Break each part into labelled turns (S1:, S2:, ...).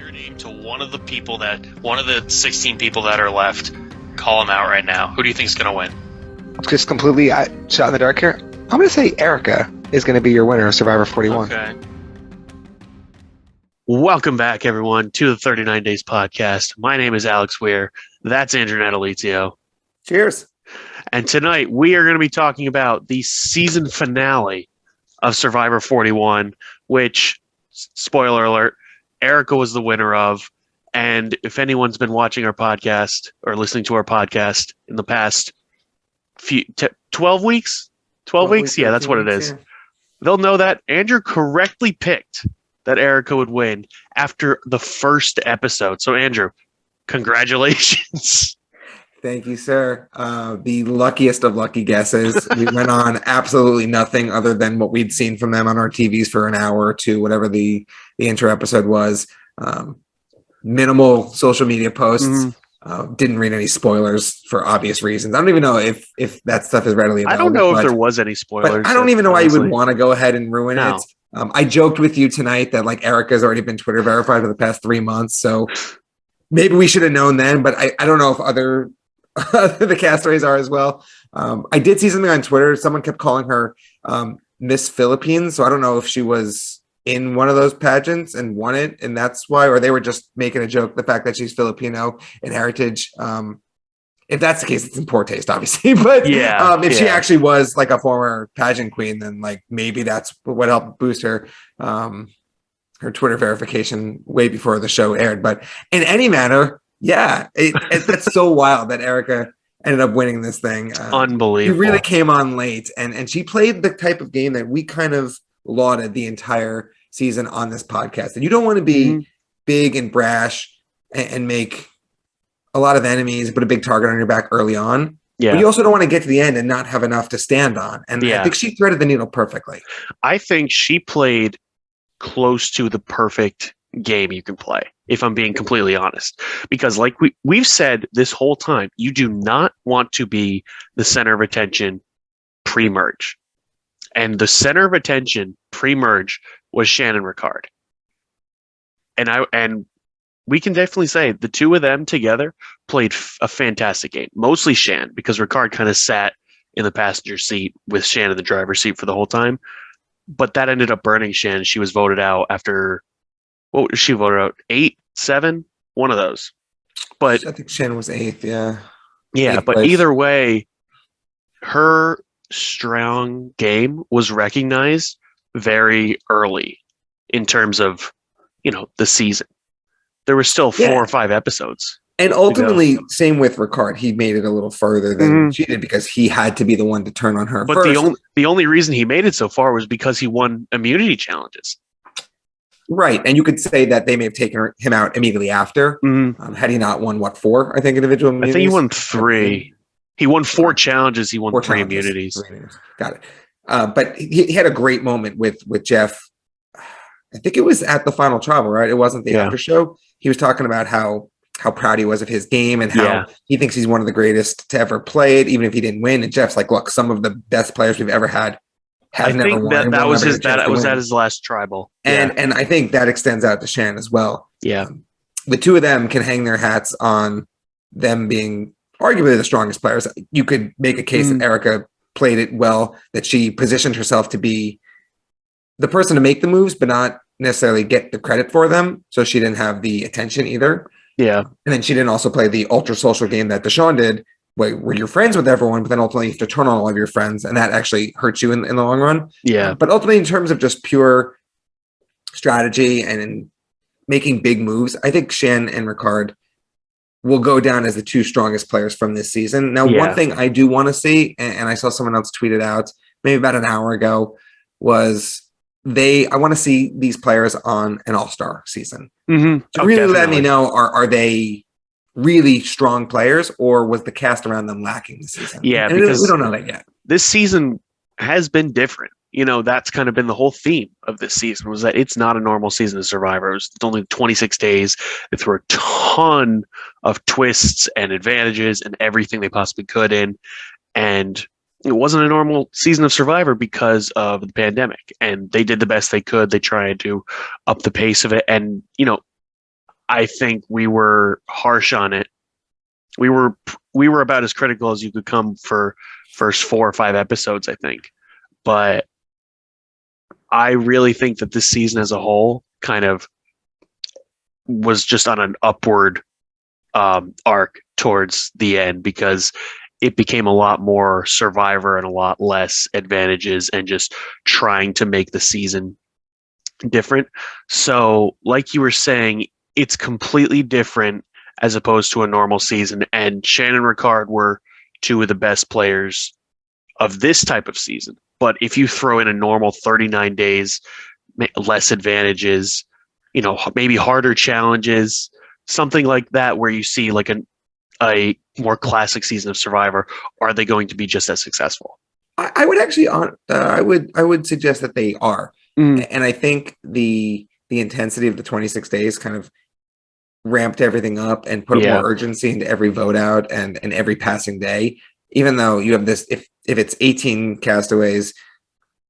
S1: your name to one of the 16 people that are left. Call them out right now. Who do you think is going to win?
S2: Just completely shot in the dark here. I'm going to say Erika is going to be your winner of Survivor 41.
S1: Okay. Welcome back, everyone, to the 39 Days podcast. My name is Alex Weir. That's Andrew Natalizio.
S3: Cheers.
S1: And tonight we are going to be talking about the season finale of Survivor 41, which, spoiler alert, Erika was the winner of. And if anyone's been watching our podcast or listening to our podcast in the past 12 weeks? 12 weeks? Yeah, that's what it is. Yeah. They'll know that Andrew correctly picked that Erika would win after the first episode. So, Andrew, congratulations.
S3: Thank you, sir. The luckiest of lucky guesses. We went on absolutely nothing other than what we'd seen from them on our TVs for an hour or two, whatever the intro episode was. Minimal social media posts. Didn't read any spoilers for obvious reasons. I don't even know if that stuff is readily available.
S1: I don't know if there was any spoilers.
S3: But I don't even know why you would want to go ahead and ruin it. I joked with you tonight that like Erika's already been Twitter verified for the past 3 months, so maybe we should have known then. But I don't know if other the castaways are as well. I did see something on Twitter. Someone kept calling her Miss Philippines, so I don't know if she was in one of those pageants and won it, and that's why, or they were just making a joke, the fact that she's Filipino in heritage. If that's the case, it's in poor taste, obviously. But if she actually was like a former pageant queen, then like maybe that's what helped boost her Twitter verification way before the show aired. But in any matter, it's so wild that Erika ended up winning this thing.
S1: Unbelievable.
S3: She really came on late, and she played the type of game that we kind of lauded the entire season on this podcast. And you don't want to be big and brash and make a lot of enemies, but a big target on your back early on. Yeah. But you also don't want to get to the end and not have enough to stand on. And I think she threaded the needle perfectly.
S1: I think she played close to the perfect game you can play, if I'm being completely honest. Because like we've said this whole time, you do not want to be the center of attention pre-merge. And the center of attention pre-merge was Shannon Ricard. And we can definitely say the two of them together played a fantastic game. Mostly Shan, because Ricard kind of sat in the passenger seat with Shan in the driver's seat for the whole time. But that ended up burning Shan. She was voted out after, what was she voted out? 8, 7? One of those. But
S3: I think Shan was 8th, yeah.
S1: Yeah, but
S3: place.
S1: Either way, her strong game was recognized very early in terms of, the season. There were still 4 or 5 episodes.
S3: And ultimately, same with Ricard. He made it a little further than she did because he had to be the one to turn on her
S1: but
S3: first.
S1: The only reason he made it so far was because he won immunity challenges.
S3: Right. And you could say that they may have taken him out immediately after. Had he not won, 4, I think, individual immunities?
S1: I think he won 3. He won 4 challenges. He won 3 immunities.
S3: Got it. But he had a great moment with Jeff. I think it was at the final travel, right? It wasn't the after show. He was talking about how proud he was of his game and how he thinks he's one of the greatest to ever play it, even if he didn't win. And Jeff's like, look, some of the best players we've ever had have never won. I think
S1: that was at his last tribal.
S3: And I think that extends out to Shan as well.
S1: Yeah.
S3: The two of them can hang their hats on them being arguably the strongest players. You could make a case that Erika played it well, that she positioned herself to be the person to make the moves, but not necessarily get the credit for them. So she didn't have the attention either.
S1: Yeah.
S3: And then she didn't also play the ultra social game that Deshaun did, where you're friends with everyone, but then ultimately you have to turn on all of your friends. And that actually hurts you in the long run.
S1: Yeah.
S3: But ultimately, in terms of just pure strategy and in making big moves, I think Shan and Ricard will go down as the 2 strongest players from this season. Now, one thing I do want to see, and I saw someone else tweet it out maybe about an hour ago, was I want to see these players on an all-star season. To really let me know, are they really strong players, or was the cast around them lacking this season?
S1: Yeah,
S3: and
S1: because
S3: we don't know that yet.
S1: This season has been different. That's kind of been the whole theme of this season, was that it's not a normal season of Survivor. It's only 26 days. They threw a ton of twists and advantages and everything they possibly could in. And it wasn't a normal season of Survivor because of the pandemic, and they did the best they could. They tried to up the pace of it. And, I think we were harsh on it. We were about as critical as you could come for first 4 or 5 episodes, I think. But I really think that this season as a whole kind of was just on an upward arc towards the end because it became a lot more Survivor and a lot less advantages and just trying to make the season different. So, like you were saying, it's completely different as opposed to a normal season. And Shannon and Ricard were two of the best players of this type of season. But if you throw in a normal 39 days, less advantages, maybe harder challenges, something like that, where you see like a more classic season of Survivor, are they going to be just as successful?
S3: I would actually, I would suggest that they are, and I think the intensity of the 26 days kind of ramped everything up and put more urgency into every vote out and every passing day. Even though you have this, if it's 18 castaways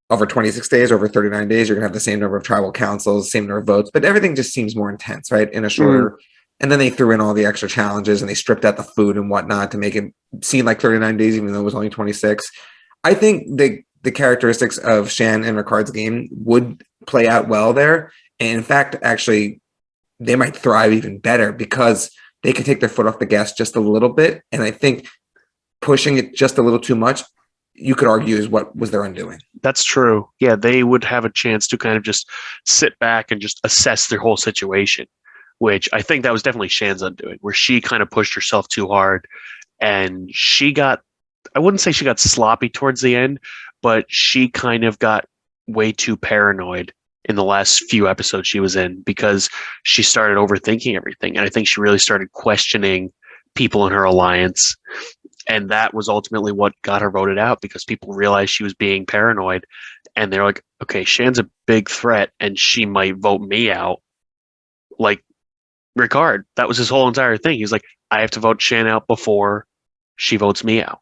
S3: over 26 days, over 39 days, you're gonna have the same number of tribal councils, same number of votes, but everything just seems more intense, right? In a shorter. And then they threw in all the extra challenges and they stripped out the food and whatnot to make it seem like 39 days, even though it was only 26. I think the characteristics of Shan and Ricard's game would play out well there. And in fact, actually, they might thrive even better because they can take their foot off the gas just a little bit. And I think pushing it just a little too much, you could argue, is what was their undoing.
S1: That's true. Yeah, they would have a chance to kind of just sit back and just assess their whole situation, which I think that was definitely Shan's undoing, where she kind of pushed herself too hard and I wouldn't say she got sloppy towards the end, but she kind of got way too paranoid in the last few episodes she was in because she started overthinking everything. And I think she really started questioning people in her alliance. And that was ultimately what got her voted out because people realized she was being paranoid. And they're like, okay, Shan's a big threat and she might vote me out. Like Ricard, that was his whole entire thing. He's like, I have to vote Shan out before she votes me out.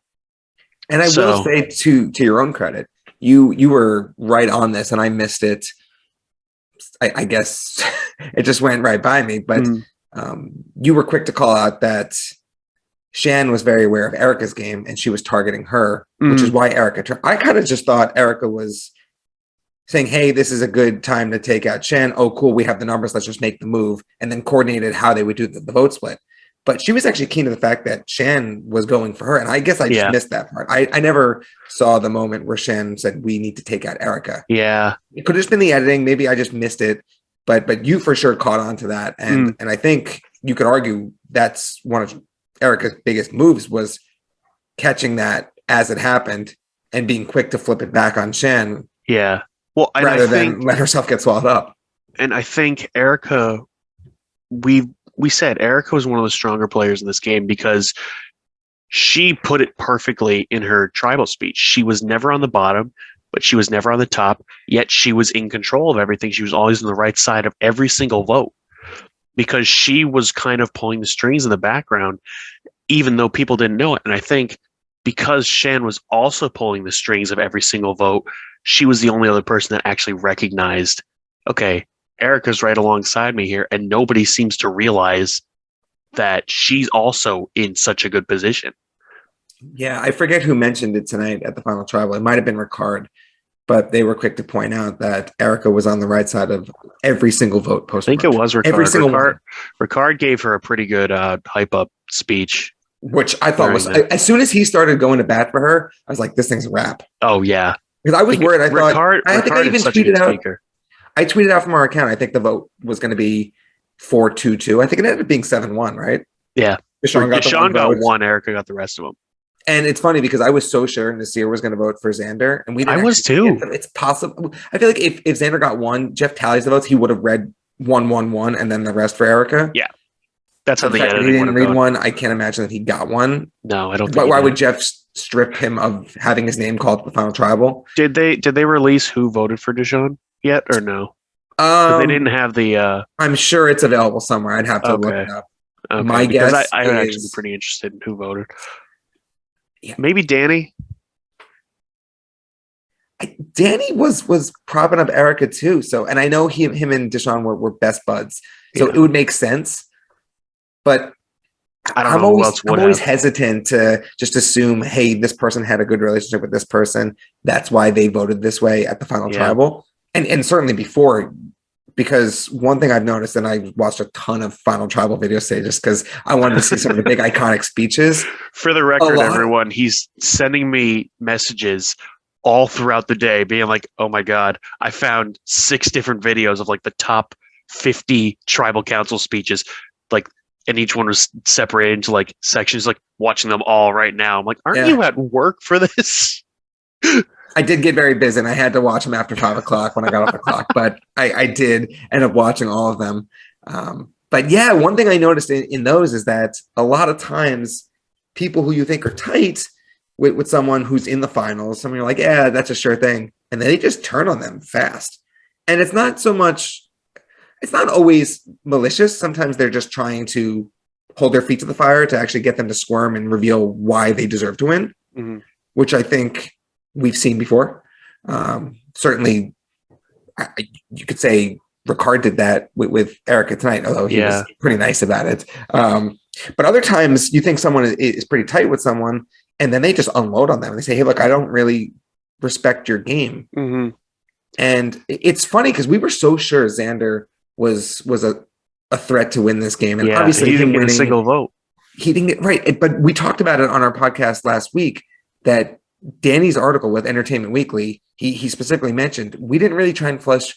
S3: And I will say to your own credit, you were right on this and I missed it. I guess it just went right by me, but you were quick to call out that Shan was very aware of Erika's game and she was targeting her, which is why Erika I kind of just thought Erika was saying, hey, this is a good time to take out Shan. Oh, cool. We have the numbers. Let's just make the move. And then coordinated how they would do the vote split. But she was actually keen to the fact that Shan was going for her. And I guess I just missed that part. I never saw the moment where Shan said, we need to take out Erika.
S1: Yeah.
S3: It could have just been the editing. Maybe I just missed it. But you for sure caught on to that. And I think you could argue that's one of Erika's biggest moves was catching that as it happened and being quick to flip it back on Shan.
S1: Yeah. Well,
S3: rather than let herself get swallowed up.
S1: And I think Erika, we said Erika was one of the stronger players in this game because she put it perfectly in her tribal speech. She was never on the bottom, but she was never on the top, yet she was in control of everything. She was always on the right side of every single vote because she was kind of pulling the strings in the background, even though people didn't know it. And I think because Shan was also pulling the strings of every single vote, she was the only other person that actually recognized, okay, Erika's right alongside me here, and nobody seems to realize that she's also in such a good position.
S3: Yeah, I forget who mentioned it tonight at the final tribal. It might have been Ricard, but they were quick to point out that Erika was on the right side of every single vote post.
S1: I think it was Ricard.
S3: Every single one.
S1: Ricard gave her a pretty good hype up speech.
S3: Which I thought was, as soon as he started going to bat for her, I was like, this thing's a wrap.
S1: Oh, yeah.
S3: Because I was worried. I thought, I think I even tweeted out.
S1: Speaker.
S3: I tweeted out from our account. I think the vote was going to be 4-2-2. I think it ended up being 7-1, right?
S1: Yeah.
S3: Deshaun
S1: got one. Erika got the rest of them.
S3: And it's funny because I was so sure Nasir was going to vote for Xander, and we didn't.
S1: I was too.
S3: It's possible. I feel like if Xander got one, Jeff tallies the votes. He would have read 1-1-1, and then the rest for Erika.
S1: Yeah, that's how the editing.
S3: He didn't read one. I can't imagine that he got one.
S1: No, I don't.
S3: But why would Jeff strip him of having his name called at the final tribal?
S1: Did they release who voted for Deshaun yet or no? They didn't have the.
S3: I'm sure it's available somewhere. I'd have to look it up.
S1: Okay.
S3: My guess
S1: I would actually be pretty interested in who voted.
S3: Yeah.
S1: Maybe Danny.
S3: Danny was propping up Erika too. So, and I know him and Deshaun were best buds, so it would make sense. But
S1: I don't know who else would
S3: I'm always
S1: have.
S3: hesitant to just assume, hey, this person had a good relationship with this person. That's why they voted this way at the final tribal. And certainly before, because one thing I've noticed, and I watched a ton of final tribal videos today just because I wanted to see some of the big iconic speeches.
S1: For the record, everyone, he's sending me messages all throughout the day being like, oh my God, I found 6 different videos of like the top 50 tribal council speeches. Like, and each one was separated into like sections, like watching them all right now. I'm like, aren't you at work for this?
S3: I did get very busy and I had to watch them after 5 o'clock when I got off the clock, but I did end up watching all of them. But yeah, one thing I noticed in those is that a lot of times people who you think are tight with someone who's in the finals, someone you're like, yeah, that's a sure thing. And then they just turn on them fast. And it's not so much, it's not always malicious. Sometimes they're just trying to hold their feet to the fire to actually get them to squirm and reveal why they deserve to win, which I think we've seen before. Certainly, you could say Ricard did that with Erika tonight, although he was pretty nice about it. But other times you think someone is pretty tight with someone and then they just unload on them and they say, hey, look, I don't really respect your game. And it's funny because we were so sure Xander was a threat to win this game. And obviously
S1: he didn't get a single vote.
S3: He didn't get right. But we talked about it on our podcast last week that Danny's article with Entertainment Weekly, he specifically mentioned we didn't really try and flush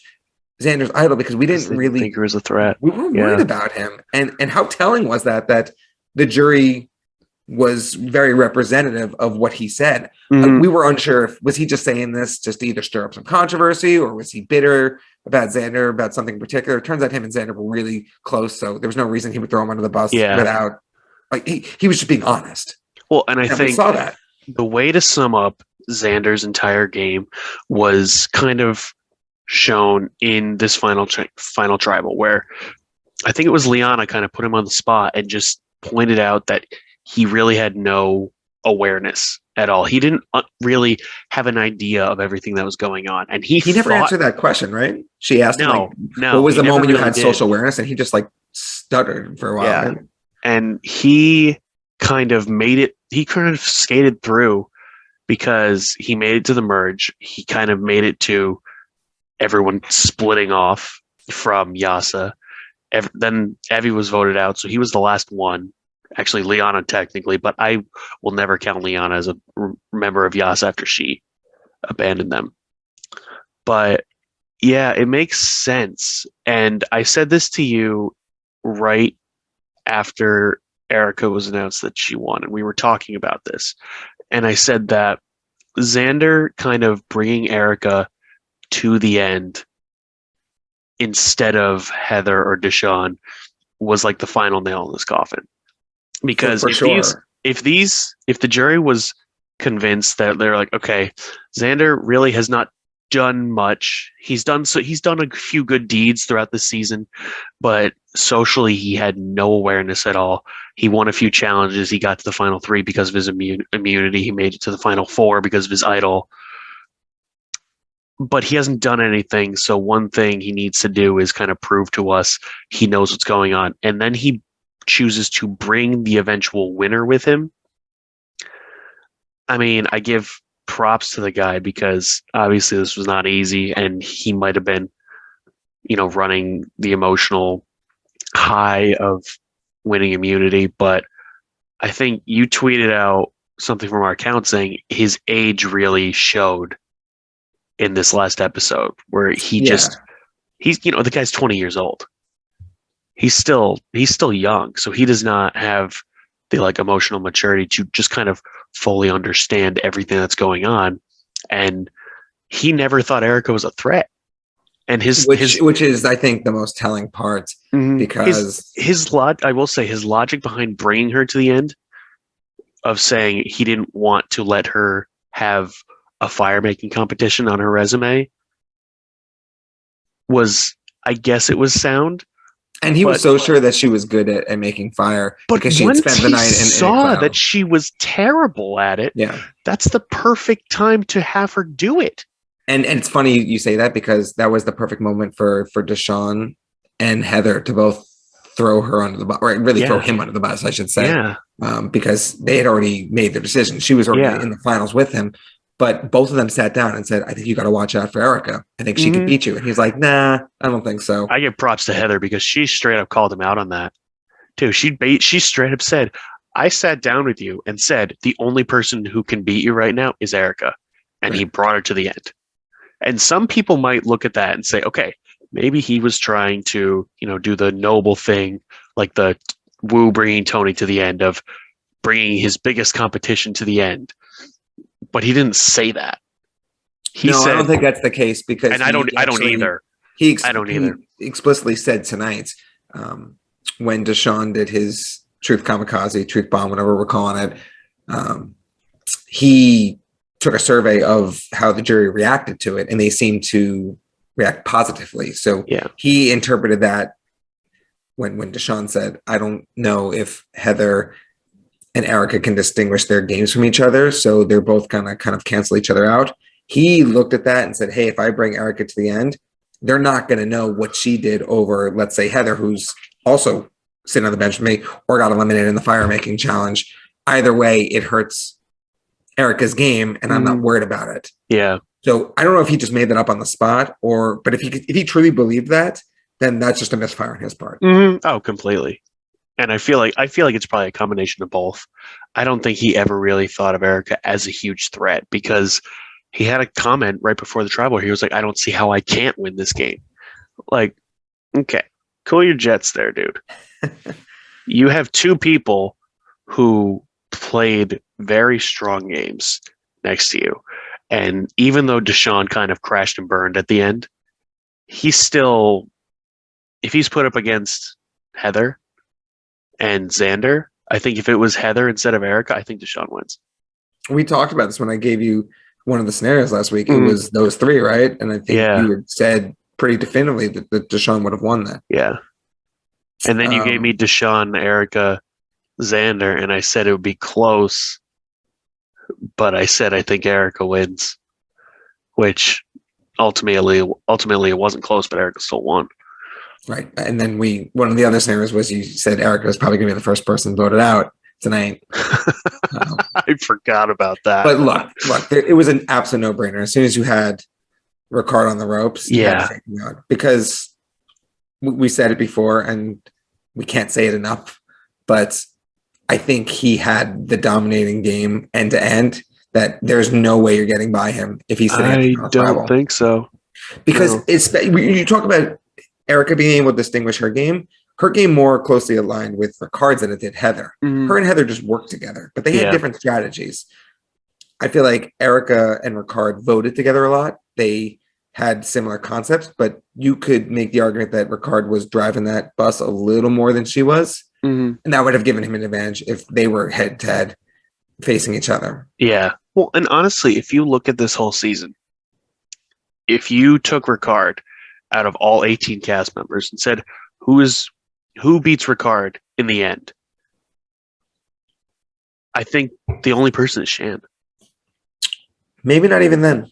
S3: Xander's idol because we didn't really
S1: think he was a threat.
S3: We were worried about him. And how telling was that the jury was very representative of what he said. We were unsure if was he just saying this just to either stir up some controversy or was he bitter about Xander, about something in particular. It turns out him and Xander were really close, so there was no reason he would throw him under the bus without like he was just being honest.
S1: Well, and I think
S3: we saw that.
S1: The way to sum up Xander's entire game was kind of shown in this final tribal, where I think it was Liana kind of put him on the spot and just pointed out that he really had no awareness at all. He didn't really have an idea of everything that was going on, and he
S3: never answered that question, right? She asked him, what was the moment you had social awareness, and he just like stuttered for a while.
S1: Yeah,
S3: right?
S1: And he kind of made it. He kind of skated through because he made it to the merge. He kind of made it to everyone splitting off from Yasa. Then Evie was voted out, so he was the last one. Actually, Liana technically, but I will never count Liana as a member of Yasa after she abandoned them. But yeah, it makes sense. And I said this to you right after Erika was announced that she won, and we were talking about this. And I said that Xander kind of bringing Erika to the end instead of Heather or Deshaun was like the final nail in this coffin. Because if the jury was convinced that they're like, okay, Xander really has not done much. He's done a few good deeds throughout the season, but socially he had no awareness at all. He won a few challenges. He got to the final 3 because of his immunity. He made it to the final 4 because of his idol. But he hasn't done anything. So one thing he needs to do is kind of prove to us he knows what's going on. And then he chooses to bring the eventual winner with him. I mean, I give props to the guy because obviously this was not easy and he might have been, running the emotional high of winning immunity. But I think you tweeted out something from our account saying his age really showed in this last episode where he's the guy's 20 years old. He's still young, so he does not have the emotional maturity to just kind of fully understand everything that's going on. And he never thought Erika was a threat. And which is, I think, the most telling part because I will say his logic behind bringing her to the end of saying he didn't want to let her have a fire making competition on her resume was, I guess it was sound.
S3: And he was so sure that she was good at making fire because she had spent the night and
S1: saw that she was terrible at it.
S3: Yeah,
S1: that's the perfect time to have her do it.
S3: And it's funny you say that because that was the perfect moment for Deshaun and Heather to both throw her under the bus, or really throw him under the bus, I should say.
S1: Yeah.
S3: Because they had already made their decision. She was already in the finals with him. But both of them sat down and said, I think you got to watch out for Erika. I think she could beat you. And he's like, nah, I don't think so.
S1: I give props to Heather because she straight up called him out on that too. She straight up said, I sat down with you and said, the only person who can beat you right now is Erika. And he brought her to the end. And some people might look at that and say, okay, maybe he was trying to, do the noble thing, like the Wu bringing Tony to the end of bringing his biggest competition to the end. But he didn't say that.
S3: I don't think that's the case because,
S1: and I don't either.
S3: He explicitly said tonight when Deshaun did his truth kamikaze, truth bomb, whatever we're calling it. He took a survey of how the jury reacted to it, and they seemed to react positively. So he interpreted that when Deshaun said, I don't know if Heather and Erika can distinguish their games from each other, so they're both gonna kind of cancel each other out. He looked at that and said, hey, if I bring Erika to the end, they're not going to know what she did over, let's say, Heather, who's also sitting on the bench with me or got eliminated in the fire making challenge. Either way, it hurts Erika's game, and I'm not worried about it.
S1: Yeah.
S3: So I don't know if he just made that up on the spot, but if he truly believed that, then that's just a misfire on his part.
S1: Oh, completely. And I feel like it's probably a combination of both. I don't think he ever really thought of Erika as a huge threat because he had a comment right before the tribal. He was like, I don't see how I can't win this game. Like, okay, cool your jets there, dude. You have two people who played very strong games next to you. And even though Deshaun kind of crashed and burned at the end, he's still, if he's put up against Heather and Xander, I think if it was Heather instead of Erika, I think Deshaun wins.
S3: We talked about this when I gave you one of the scenarios last week. It was those three, right? And I think you had said pretty definitively that Deshaun would have won that.
S1: Yeah. And then you gave me Deshaun, Erika, Xander, and I said it would be close, but I said I think Erika wins, which ultimately it wasn't close, but Erika still won.
S3: Right. And then one of the other scenarios was you said Erika was probably going to be the first person voted out tonight.
S1: I forgot about that.
S3: But look, it was an absolute no-brainer. As soon as you had Ricard on the ropes, because we said it before, and we can't say it enough, but I think he had the dominating game end to end. That there's no way you're getting by him if he's sitting.
S1: I don't think so.
S3: Because you talk about Erika being able to distinguish her game. Her game more closely aligned with Ricard's than it did Heather. Her and Heather just worked together, but they had different strategies. I feel like Erika and Ricard voted together a lot. They had similar concepts, but you could make the argument that Ricard was driving that bus a little more than she was. And that would have given him an advantage if they were head to head facing each other. Yeah.
S1: Well, and honestly, if you look at this whole season, if you took Ricard out of all 18 cast members and said, who beats Ricard in the end? I think the only person is Shan.
S3: Maybe not even then.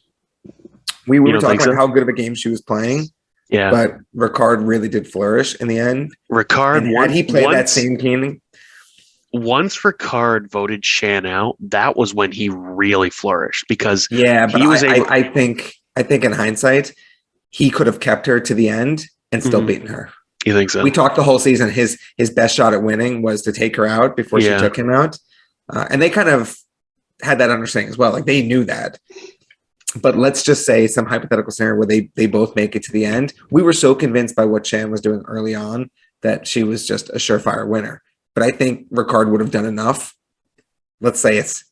S3: We were talking about how good of a game she was playing.
S1: Yeah.
S3: But Ricard really did flourish in the end.
S1: Ricard,
S3: had he played that same game?
S1: Once Ricard voted Shan out, that was when he really flourished because
S3: I think in hindsight, he could have kept her to the end and still beaten her.
S1: You think so?
S3: We talked the whole season. His best shot at winning was to take her out before she took him out. And they kind of had that understanding as well. Like they knew that. But let's just say some hypothetical scenario where they both make it to the end. We were so convinced by what Shan was doing early on that she was just a surefire winner. But I think Ricard would have done enough. Let's say it's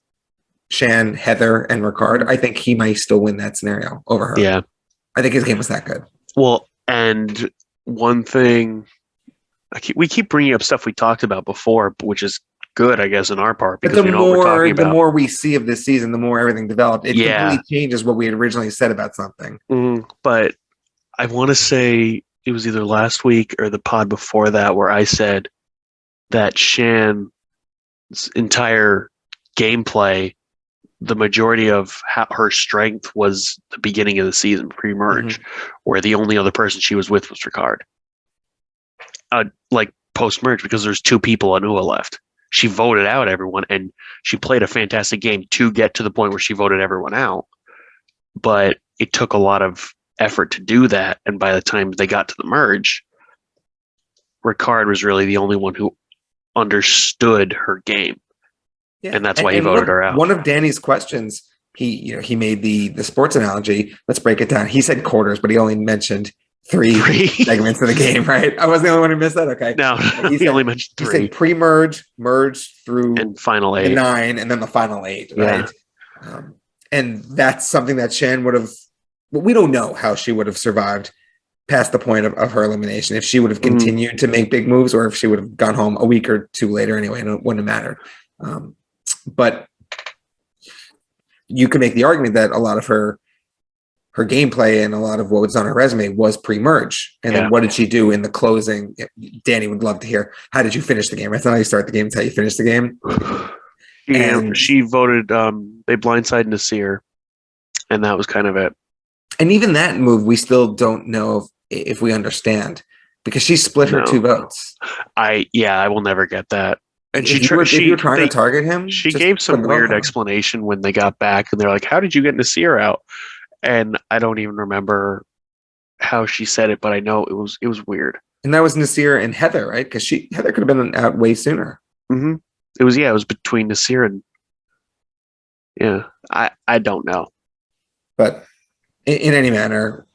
S3: Shan, Heather, and Ricard. I think he might still win that scenario over her.
S1: Yeah.
S3: I think his game was that good.
S1: Well, and one thing, we keep bringing up stuff we talked about before, which is good, I guess, in our part because we know what we're talking about.
S3: The more we see of this season, the more everything developed. It completely changes what we had originally said about something.
S1: But I want to say it was either last week or the pod before that where I said that Shan's entire gameplay the majority of her strength was the beginning of the season, pre-merge, where the only other person she was with was Ricard. Like post-merge, because there's 2 people on UA left. She voted out everyone, and she played a fantastic game to get to the point where she voted everyone out. But it took a lot of effort to do that, and by the time they got to the merge, Ricard was really the only one who understood her game.
S3: Yeah.
S1: And that's why he voted her out.
S3: One of Danny's questions, he made the sports analogy. Let's break it down. He said quarters, but he only mentioned 3 segments of the game, right? I was the only one who missed that. Okay.
S1: No, he only mentioned 3.
S3: He said pre-merge, merge through
S1: and final 8.
S3: The 9, and then the final 8, right? Yeah. And that's something that Shan would have. Well, we don't know how she would have survived past the point of her elimination, if she would have continued to make big moves, or if she would have gone home a week or 2 later anyway, and it wouldn't have mattered. But you can make the argument that a lot of her gameplay and a lot of what was on her resume was pre-merge. And then what did she do in the closing? Danny would love to hear, how did you finish the game? That's not how you start the game, it's how you finish the game.
S1: And she voted, they blindsided Nasir, and that was kind of it.
S3: And even that move, we still don't know if we understand, because she split her 2 votes.
S1: I will never get that. And
S3: if you were trying to target him,
S1: she gave some weird explanation when they got back, and they're like, "How did you get Nasir out?" And I don't even remember how she said it, but I know it was weird.
S3: And that was Nasir and Heather, right? Because Heather could have been out way sooner.
S1: Mm-hmm. It was between Nasir and I don't know.
S3: But in any manner,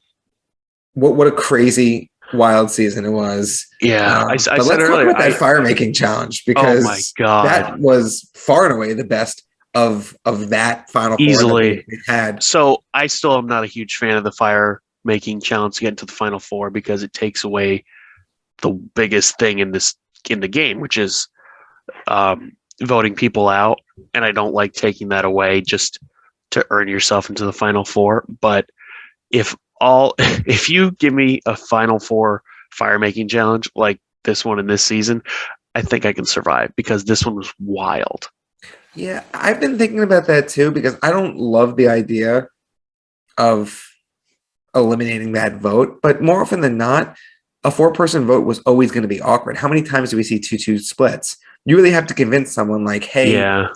S3: what a crazy wild season it was.
S1: Yeah, I said
S3: let's
S1: earlier,
S3: look at that fire making challenge, because
S1: oh my God,
S3: that was far and away the best of that final four
S1: easily
S3: that we had.
S1: So I still am not a huge fan of the fire making challenge to get into the final 4, because it takes away the biggest thing in the game, which is voting people out, and I don't like taking that away just to earn yourself into the final 4. But if you give me a final 4 fire making challenge like this one in this season, I think I can survive, because this one was wild.
S3: Yeah, I've been thinking about that too, because I don't love the idea of eliminating that vote, but more often than not, a 4-person vote was always going to be awkward. How many times do we see 2-2 splits? You really have to convince someone like, hey,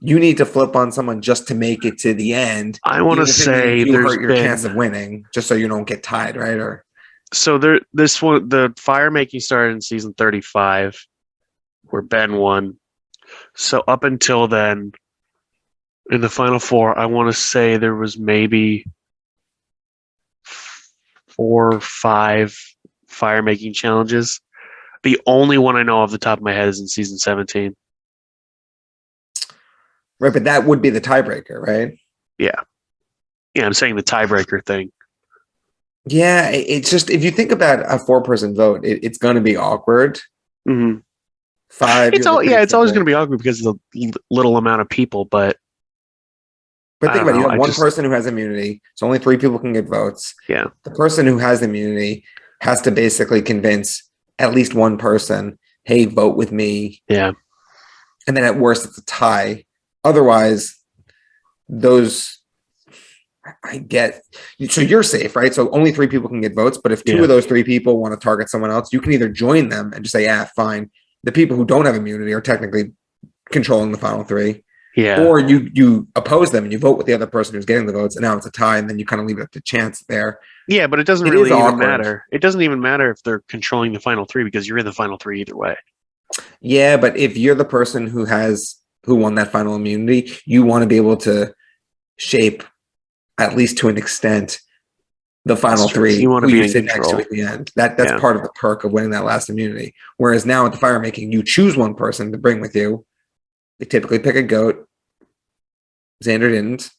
S3: you need to flip on someone just to make it to the end.
S1: I want to say
S3: you hurt your chance of winning, just so you don't get tied, right? Or
S1: so the fire making started in season 35, where Ben won. So up until then, in the final 4, I want to say there was maybe 4 or 5 fire making challenges. The only one I know off the top of my head is in season 17.
S3: Right, but that would be the tiebreaker, right?
S1: Yeah, I'm saying the tiebreaker thing.
S3: Yeah, it's just, if you think about a 4-person vote, it's going to be awkward.
S1: Mm-hmm.
S3: 5.
S1: It's always going to be awkward because of the little amount of people. But
S3: think about it. You have one person who has immunity, so only 3 people can get votes.
S1: Yeah,
S3: the person who has immunity has to basically convince at least one person, hey, vote with me.
S1: Yeah,
S3: and then at worst it's a tie. Otherwise, I get, so you're safe, right? So only 3 people can get votes, but if 2 of those 3 people want to target someone else, you can either join them and just say, fine. The people who don't have immunity are technically controlling the final 3.
S1: Yeah.
S3: Or you oppose them and you vote with the other person who's getting the votes, and now it's a tie, and then you kind of leave it up to chance there.
S1: Yeah, but it doesn't really even matter. It doesn't even matter if they're controlling the final 3, because you're in the final 3 either way.
S3: Yeah, but if you're the person who won that final immunity, you want to be able to shape, at least to an extent, the final 3.
S1: You want to be in
S3: next
S1: control.
S3: to at the end. That's part of the perk of winning that last immunity. Whereas now at the fire making, you choose one person to bring with you. They typically pick a goat. Xander didn't.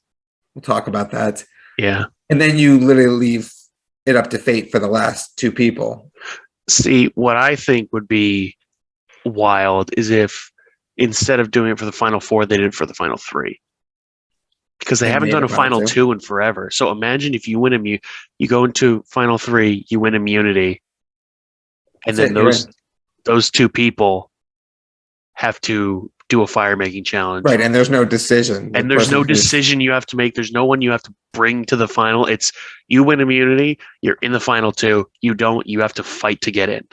S3: We'll talk about that.
S1: Yeah.
S3: And then you literally leave it up to fate for the last 2 people.
S1: See, what I think would be wild is if instead of doing it for the final 4, they did it for the final 3. Because they haven't done a final 2 in forever. So imagine if you win you go into final 3, you win immunity, and then those 2 people have to do a fire making challenge.
S3: Right, and there's no decision.
S1: And there's no decision you have to make. There's no one you have to bring to the final. It's you win immunity, you're in the final 2. You don't, you have to fight to get in.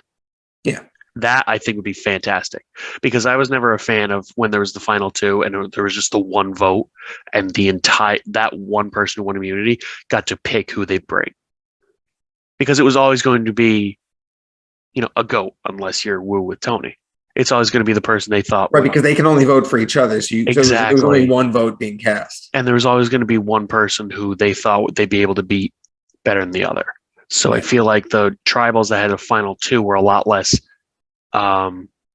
S3: Yeah.
S1: That I think would be fantastic, because I was never a fan of when there was the final 2 and there was just the one vote and that one person who won immunity got to pick who they bring, because it was always going to be, a GOAT, unless you're woo with Tony. It's always going to be the person they thought.
S3: Right, because they can only vote for each other. So,
S1: exactly.
S3: So it was only one vote being cast.
S1: And there was always going to be one person who they thought they'd be able to beat better than the other. So I feel like the tribals that had a final 2 were a lot less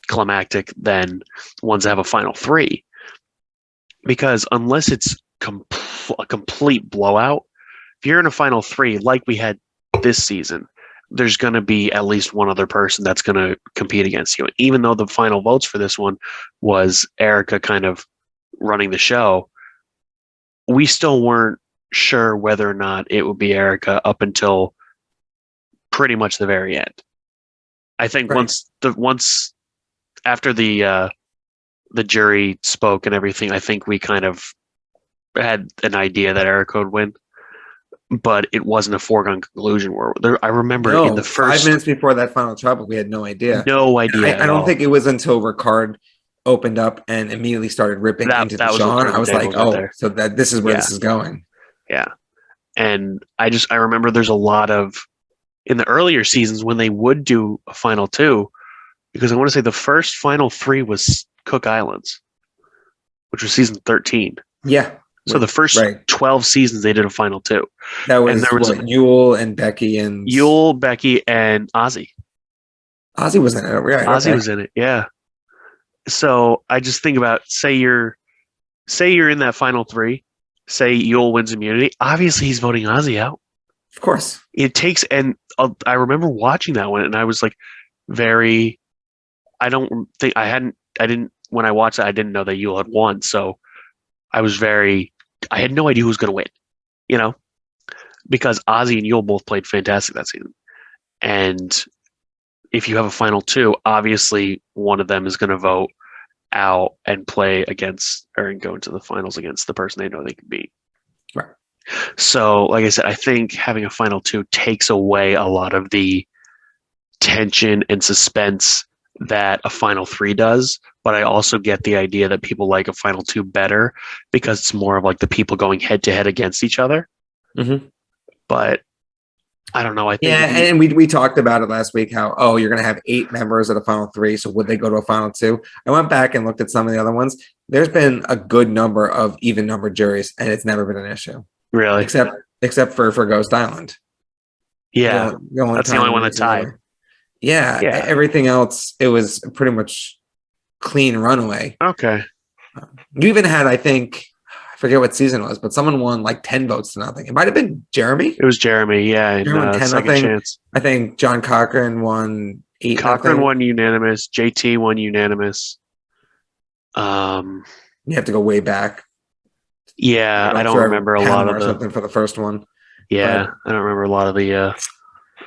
S1: climactic than ones that have a final 3, because unless it's a complete blowout, if you're in a final 3 like we had this season, there's going to be at least one other person that's going to compete against you. Even though the final votes for this one was Erika kind of running the show, we still weren't sure whether or not it would be Erika up until pretty much the very end. I think once after the jury spoke and everything, I think we kind of had an idea that Erika would win, but it wasn't a foregone conclusion. I remember in the first
S3: 5 minutes before that final tribal, we had no idea. I don't think it was until Ricard opened up and immediately started ripping into Deshaun. I was like, so that this is where this is going.
S1: Yeah, and I remember there's a lot of, in the earlier seasons when they would do a final 2, because I want to say the first final 3 was Cook Islands, which was season 13.
S3: Yeah.
S1: So the first 12 seasons they did a final 2.
S3: That was, Yul and Becky and
S1: Ozzy.
S3: Ozzy was in it. Right,
S1: Ozzy was in it. Yeah. So I just think about, say you're in that final 3, say Yul wins immunity. Obviously he's voting Ozzy out.
S3: Of course.
S1: It takes, and I remember watching that one, and I was like, when I watched it, I didn't know that Yule had won. So I had no idea who was going to win, because Ozzy and Yule both played fantastic that season. And if you have a final 2, obviously one of them is going to vote out and play against, or go into the finals against the person they know they can beat.
S3: Right.
S1: So, like I said, I think having a final 2 takes away a lot of the tension and suspense that a final 3 does. But I also get the idea that people like a final 2 better because it's more of like the people going head to head against each other.
S3: Mm-hmm.
S1: But I don't know. I think
S3: and we talked about it last week, how, you're going to have 8 members at a final 3. So would they go to a final 2? I went back and looked at some of the other ones. There's been a good number of even numbered juries, and it's never been an issue.
S1: Really?
S3: Except for Ghost Island.
S1: Yeah. That's the only one that tied.
S3: Yeah. Everything else, it was pretty much clean runaway.
S1: Okay.
S3: You even had, I forget what season it was, but someone won like 10 votes to nothing. It might have been Jeremy.
S1: It was Jeremy, yeah.
S3: Jeremy 10
S1: second chance.
S3: I think John Cochran won 8.
S1: Cochran won unanimous. JT won unanimous.
S3: You have to go way back.
S1: Yeah, I don't remember a lot of
S3: something for the first one.
S1: Yeah, I don't remember a lot of the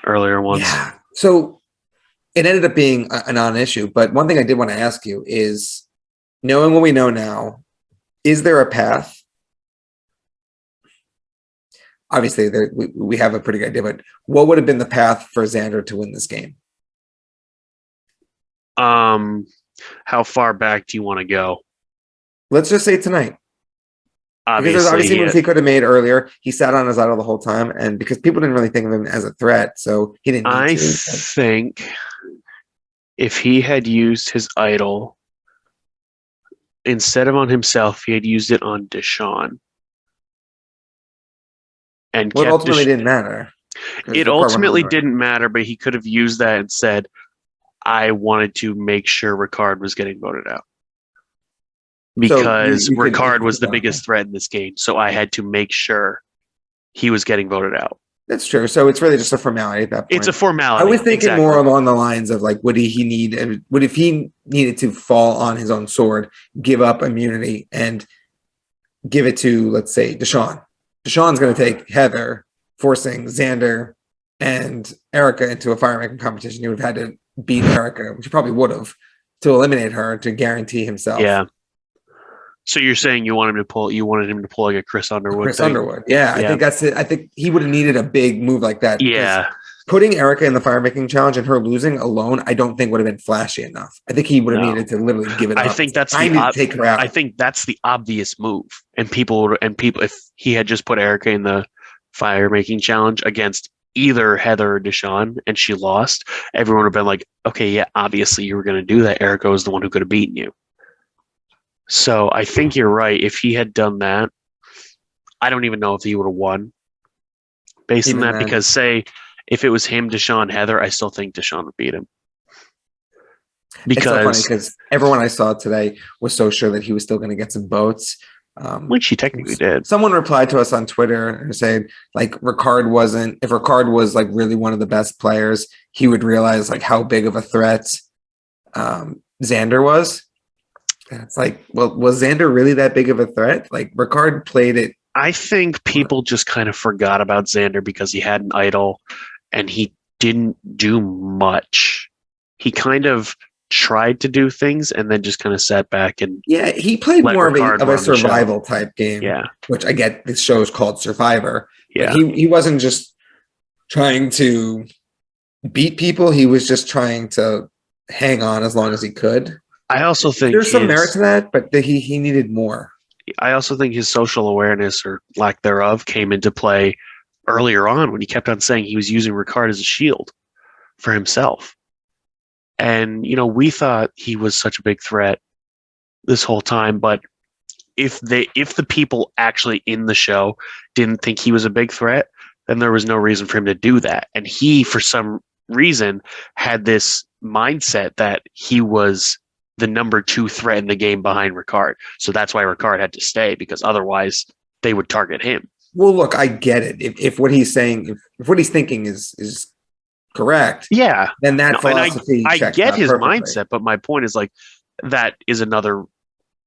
S1: earlier ones.
S3: Yeah. So it ended up being a non-issue. But one thing I did want to ask you is, knowing what we know now, is there a path? Obviously, we have a pretty good idea, but what would have been the path for Xander to win this game?
S1: How far back do you want to go?
S3: Let's just say tonight. Because there's obviously moves he could have made earlier. He sat on his idol the whole time, and because people didn't really think of him as a threat, so he didn't need to. I
S1: think if he had used his idol instead of on himself, he had used it on Deshaun. And
S3: it ultimately didn't matter.
S1: It ultimately didn't matter, but he could have used that and said, I wanted to make sure Ricard was getting voted out. Because Ricard was the biggest threat in this game, so I had to make sure he was getting voted out.
S3: That's true. So it's really just a formality at that point.
S1: It's a formality.
S3: I was thinking more along the lines of like, would he needed to fall on his own sword, give up immunity, and give it to, let's say, Deshaun. Deshaun's going to take Heather, forcing Xander and Erika into a fire-making competition. He would have had to beat Erika, which he probably would have, to eliminate her to guarantee himself.
S1: Yeah. So you're saying you wanted him to pull like a Chris Underwood
S3: Chris
S1: thing?
S3: Underwood. Yeah, I think that's it. I think he would have needed a big move like that.
S1: Yeah.
S3: Putting Erika in the fire making challenge and her losing alone, I don't think would have been flashy enough. I think he would have needed to literally give it up.
S1: I think that's
S3: I need to take her out.
S1: I think that's the obvious move. And people, if he had just put Erika in the fire making challenge against either Heather or Deshawn and she lost, everyone would have been like, okay, yeah, obviously you were going to do that. Erika was the one who could have beaten you. So I think you're right. If he had done that, I don't even know if he would have won based on that. Because say if it was him, Deshawn, Heather, I still think Deshawn would beat him.
S3: It's so funny because everyone I saw today was so sure that he was still going to get some votes.
S1: Which he technically did.
S3: Someone replied to us on Twitter and said, like, if Ricard was like really one of the best players, he would realize like how big of a threat Xander was. And it's like, well, was Xander really that big of a threat? Like Ricard played it.
S1: I think people just kind of forgot about Xander because he had an idol and he didn't do much. He kind of tried to do things and then just kind of sat back and
S3: he played more of a survival type game.
S1: Yeah,
S3: which I get. This show is called Survivor.
S1: Yeah,
S3: he wasn't just trying to beat people. He was just trying to hang on as long as he could.
S1: I also think
S3: there's some merit to that, but he needed more.
S1: I also think his social awareness or lack thereof came into play earlier on when he kept on saying he was using Ricard as a shield for himself. And, we thought he was such a big threat this whole time, but if the people actually in the show didn't think he was a big threat, then there was no reason for him to do that. And he, for some reason, had this mindset that he was the number 2 threat in the game behind Ricard. So that's why Ricard had to stay, because otherwise they would target him.
S3: Well, look, I get it. If what he's saying, if what he's thinking is correct,
S1: yeah,
S3: then that philosophy
S1: I get his
S3: perfectly.
S1: mindset, but my point is like that is another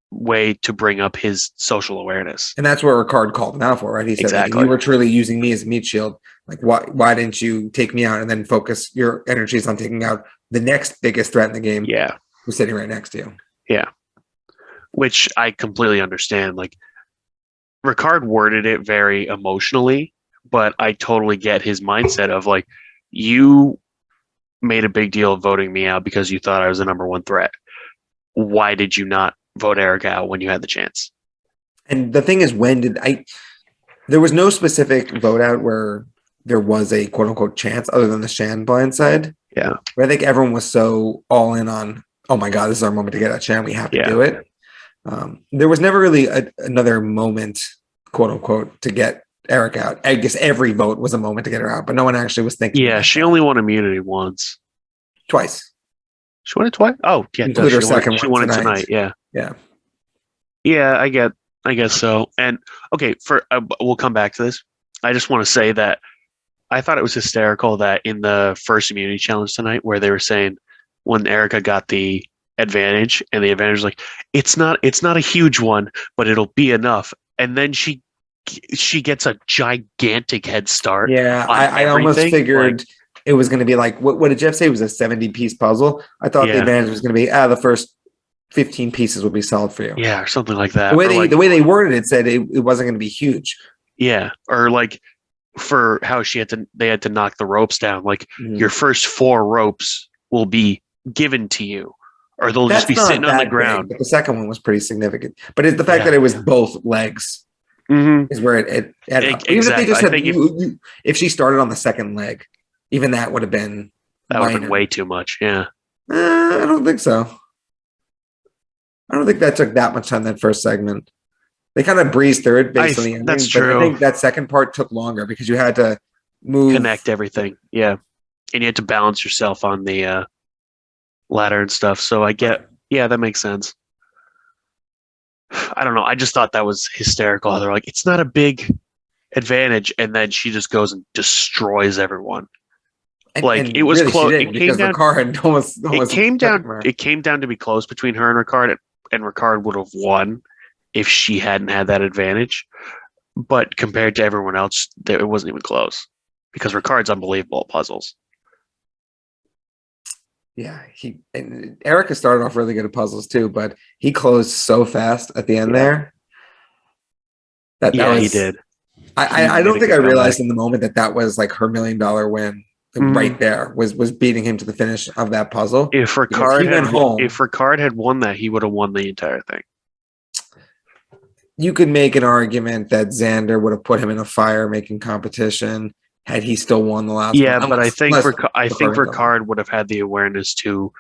S1: way to bring up his social awareness.
S3: And that's what Ricard called him out for, right? He said,
S1: exactly.
S3: Like, if you were truly using me as a meat shield, like why didn't you take me out and then focus your energies on taking out the next biggest threat in the game?
S1: Yeah.
S3: Who's sitting right next to you.
S1: Yeah. Which I completely understand. Like Ricard worded it very emotionally, but I totally get his mindset of like, you made a big deal of voting me out because you thought I was the number 1 threat. Why did you not vote Erika out when you had the chance?
S3: And the thing is, there was no specific vote out where there was a quote unquote chance other than the Shan blindside.
S1: Yeah.
S3: But I think everyone was so all in on, oh my God, this is our moment to get at Shan. We have to do it. There was never really another moment, quote unquote, to get Erika out. I guess every vote was a moment to get her out, but no one actually was thinking.
S1: Yeah, she only won immunity once.
S3: Twice.
S1: She won it twice? Oh, yeah. She won it tonight. Yeah.
S3: Yeah.
S1: Yeah, I guess so. And okay, we'll come back to this. I just want to say that I thought it was hysterical that in the first immunity challenge tonight, where they were saying when Erika got the advantage, and the advantage was like, it's not a huge one, but it'll be enough. And then she gets a gigantic head start.
S3: Yeah, I almost figured it was going to be like, what did Jeff say? It was a 70-piece puzzle. I thought the advantage was going to be the first 15 pieces would be solid for you.
S1: Yeah, or something like that.
S3: The way they worded it said it wasn't going to be huge.
S1: Yeah, or like for how they had to knock the ropes down. Like your first 4 ropes will be given to you, or they'll just be sitting on the ground.
S3: But the second one was pretty significant. But it's the fact that it was both legs is where it
S1: exactly.
S3: Even if they just had, if she started on the second leg, even that would have been
S1: way too much. Yeah,
S3: I don't think so. I don't think that took that much time, that first segment. They kind of breezed through it based on the ending.
S1: That's true.
S3: I think that second part took longer because you had to
S1: connect everything. Yeah. And you had to balance yourself on the ladder and stuff. So I get, that makes sense. I don't know. I just thought that was hysterical. They're like, it's not a big advantage. And then she just goes and destroys everyone. And it was close. It came down to be close between her and Ricard, and Ricard would have won if she hadn't had that advantage. But compared to everyone else, it wasn't even close because Ricard's unbelievable at puzzles.
S3: Yeah, and Erika started off really good at puzzles too, but he closed so fast at the end
S1: Yeah.
S3: there. That
S1: Yeah, he
S3: was
S1: did.
S3: I
S1: He made
S3: don't
S1: a
S3: think I
S1: good
S3: realized
S1: comeback.
S3: in the moment that was like her $1 million win right there was beating him to the finish of that puzzle
S1: If
S3: because he
S1: Ricard
S3: went home.
S1: if Ricard had won that, he would have won the entire thing.
S3: You could make an argument that Xander would have put him in a fire making competition had he still won the last
S1: Yeah,
S3: one.
S1: but I think
S3: Ricard done.
S1: Ricard would have had the awareness to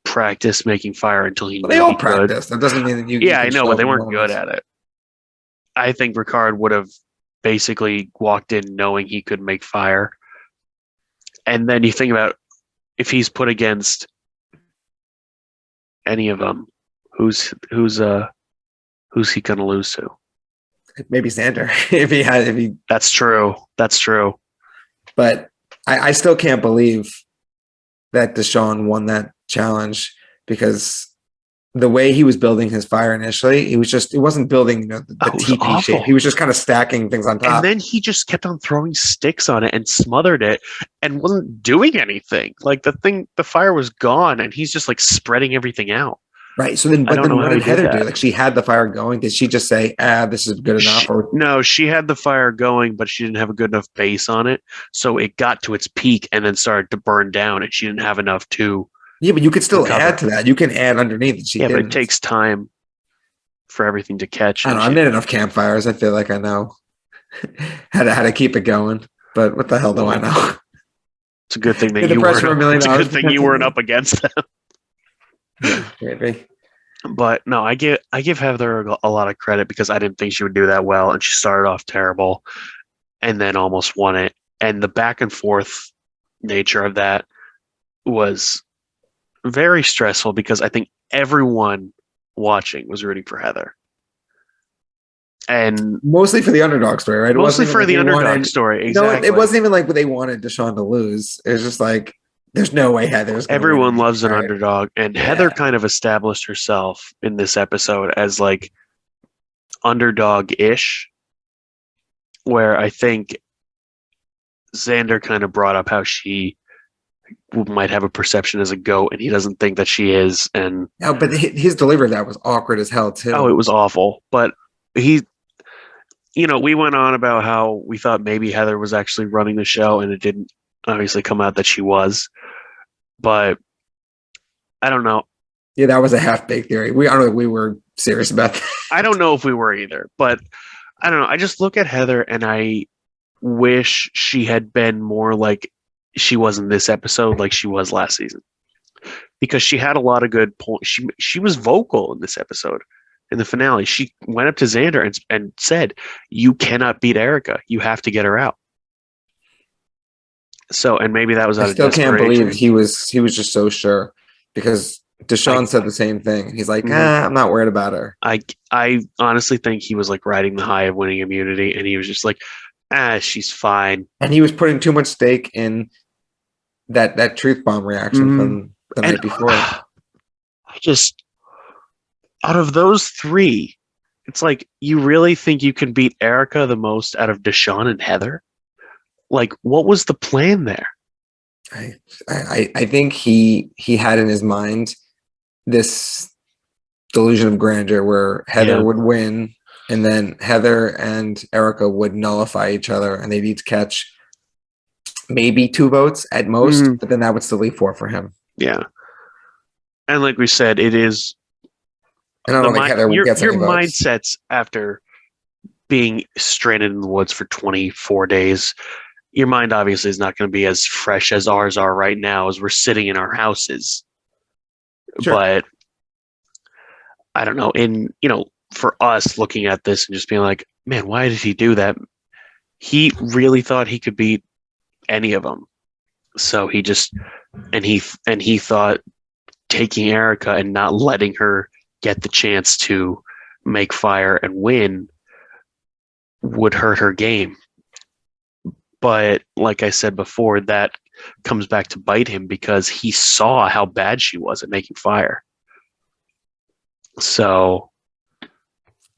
S1: practice making fire until he
S3: Well, they
S1: knew
S3: all
S1: he could.
S3: practice. That doesn't mean that you
S1: Yeah, I
S3: can
S1: know,
S3: show
S1: but
S3: up
S1: they
S3: in
S1: weren't good
S3: moments.
S1: at it. I think Ricard would have basically walked in knowing he could make fire. And then you think about if he's put against any of them, who's he gonna lose to?
S3: Maybe Xander if he.
S1: That's true. That's true.
S3: But I still can't believe that Deshaun won that challenge because the way he was building his fire initially, it wasn't building the
S1: It was
S3: TP shape.
S1: awful.
S3: He was just kind of stacking things on top.
S1: And then he just kept on throwing sticks on it and smothered it and wasn't doing anything. Like the fire was gone and he's just like spreading everything out.
S3: Right. So then,
S1: I don't know
S3: what
S1: how
S3: did
S1: he did
S3: Heather do?
S1: that.
S3: Like she had the fire going. Did she just say, this is good enough?
S1: No, she had the fire going, but she didn't have a good enough base on it. So it got to its peak and then started to burn down and she didn't have enough to.
S3: Yeah, but you could still
S1: recover.
S3: add to that. You can add underneath it.
S1: But it takes time for everything to catch.
S3: I don't know. I've made enough campfires. I feel like I know how to keep it going. But what the hell do I know?
S1: It's a good thing that
S3: The
S1: you
S3: pressure
S1: weren't.
S3: of $1 million
S1: It's a good thing you weren't up against them.
S3: Yeah, maybe.
S1: But no, I give Heather a lot of credit because I didn't think she would do that well, and she started off terrible, and then almost won it. And the back and forth nature of that was very stressful because I think everyone watching was rooting for Heather, and
S3: Mostly for the underdog story, right?
S1: mostly for the underdog story. Exactly.
S3: No, it wasn't even like they wanted Deshaun to lose. It was just like there's no way Heather's gonna
S1: Everyone
S3: win.
S1: loves an underdog, and Heather kind of established herself in this episode as like underdog-ish, where I think Xander kind of brought up how she might have a perception as a goat, and he doesn't think that she is. And
S3: no, but his delivery of that was awkward as hell too.
S1: Oh, it was awful. But we went on about how we thought maybe Heather was actually running the show, and it didn't obviously come out that she was. But I don't know.
S3: Yeah, that was a half-baked theory. I don't know if we were serious about that.
S1: I don't know if we were either, but I don't know. I just look at Heather and I wish she had been more like she was in this episode, like she was last season, because she had a lot of good points. She was vocal in this episode. In the finale, she went up to Xander and said, "You cannot beat Erika. You have to get her out." So, and maybe that was out
S3: I
S1: of
S3: still can't
S1: desperation.
S3: believe he was just so sure because Deshaun said the same thing. He's like, I'm not worried about her.
S1: I honestly think he was like riding the high of winning immunity, and he was just like, she's fine.
S3: And he was putting too much stake in that truth bomb reaction from the night before.
S1: Out of those three, it's like, you really think you can beat Erika the most out of Deshaun and Heather? Like, what was the plan there?
S3: I think he had in his mind this delusion of grandeur where Heather would win, and then Heather and Erika would nullify each other, and they'd each catch maybe 2 votes at most, but then that would still leave 4 for him.
S1: Yeah. And like we said, it is...
S3: And I don't think Heather would get
S1: your
S3: any votes.
S1: mindsets after being stranded in the woods for 24 days, your mind obviously is not going to be as fresh as ours are right now as we're sitting in our houses. Sure. But I don't know. For us looking at this and just being like, man, why did he do that? He really thought he could beat any of them. So he thought taking Erika and not letting her get the chance to make fire and win would hurt her game. But like I said before, that comes back to bite him because he saw how bad she was at making fire. So